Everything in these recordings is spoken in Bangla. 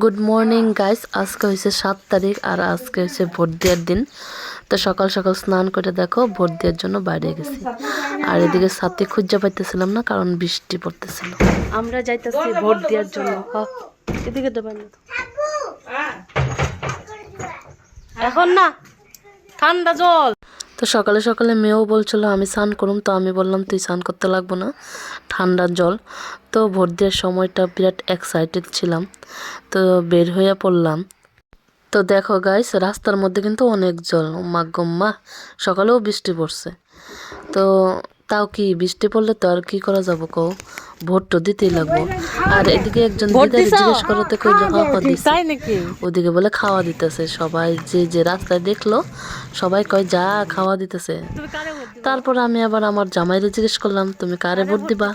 গুড মর্নিং গাইস, আজকে হয়েছে 7 তারিখ আর আজকে হচ্ছে ভোট দেওয়ার দিন। তো সকাল সকাল স্নান করে দেখো ভোট দেওয়ার জন্য বাইরে গেছি। আর এদিকে ছাতি খুঁজে পাইতেছিলাম না, কারণ বৃষ্টি পড়তেছিল। আমরা যাইতেছি ভোট দেওয়ার জন্য। এদিকে দেবেন এখন না, ঠান্ডা জল। তো সকালে সকালে মেয়েও বলছিল আমি স্নান করুম, তো আমি বললাম তুই স্নান করতে লাগবো না, ঠান্ডার জল। তো ভোট দেওয়ার সময়টা বিরাট এক্সাইটেড ছিলাম, তো বের হয়ে পড়লাম। তো দেখো গাইস, রাস্তার মধ্যে কিন্তু অনেক জল, মা গম্মা। সকালেও বৃষ্টি পড়ছে, তো তাও কি বৃষ্টি পড়লে তো আর কি করা যাবো কও, ভোট তো দিতেই লাগবো। আর এদিকে একজন দিদারে জিজ্ঞেস করতে কইলো দিছে, ওদিকে বলে খাওয়া দিতেছে সবাই। যে যে রাস্তায় দেখলো সবাই কয় যা খাওয়া দিতেছে। তারপর আমি আবার আমার জামাইরে জিজ্ঞেস করলাম তুমি কারে ভোট দিবা।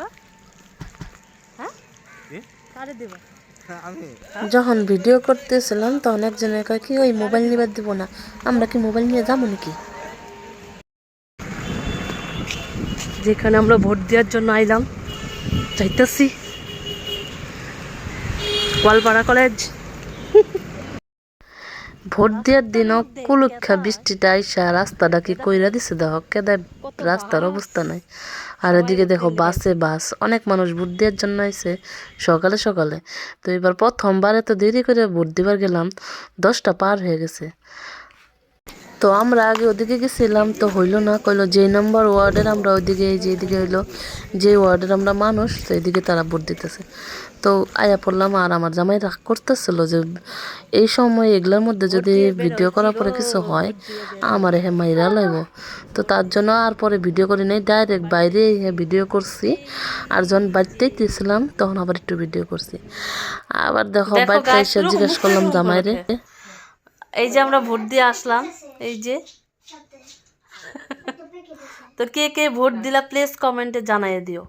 যখন ভিডিও করতেছিলাম তখন একজনের কয় কি ওই মোবাইল নিবার দিব না, আমরা কি মোবাইল নিয়ে যাবো নাকি। যেখানে আমরা ভোট দেওয়ার জন্য আইলাম, যাইতেছি গোয়ালপাড়া কলেজ। ভোট দেওয়ার দিনও কুলুক্ষা বৃষ্টিটা আইসা রাস্তাটা কি কইরা দিছে, দেখো কেদায় রাস্তার অবস্থা নাই। আর এদিকে দেখো বাসে বাস, অনেক মানুষ ভোট দেওয়ার জন্য আইছে সকালে সকালে। তো এবার প্রথমবারে তো দেরি করে ভোট দিবার গেলাম, 10টা পার হয়ে গেছে। তো আমরা আগে ওদিকে গেছিলাম, তো হইলো না, কইলো যে নাম্বার ওয়ার্ডের আমরা ওইদিকে, যে এদিকে হইলো যে ওয়ার্ডের আমরা মানুষ, তো এদিকে তারা ভোট দিতেছে। তো আয়া পড়লাম, আর আমার জামাই রাগ করতেছিল যে এই সময় এগুলোর মধ্যে যদি ভিডিও করার পরে কিছু হয় আমার হে মাইরা লইব। তো তার জন্য আর পরে ভিডিও করি নাই, ডাইরেক্ট বাইরে ভিডিও করছি। আর যখন বাড়িতেই দিয়েছিলাম তখন আবার একটু ভিডিও করছি। আবার দেখো বাড়িতে এসে জিজ্ঞেস করলাম জামাইরে, এই যে আমরা ভোট দিয়ে আসলাম, এই যে তো কে কে ভোট দিলা প্লিজ কমেন্টে জানাই দিও।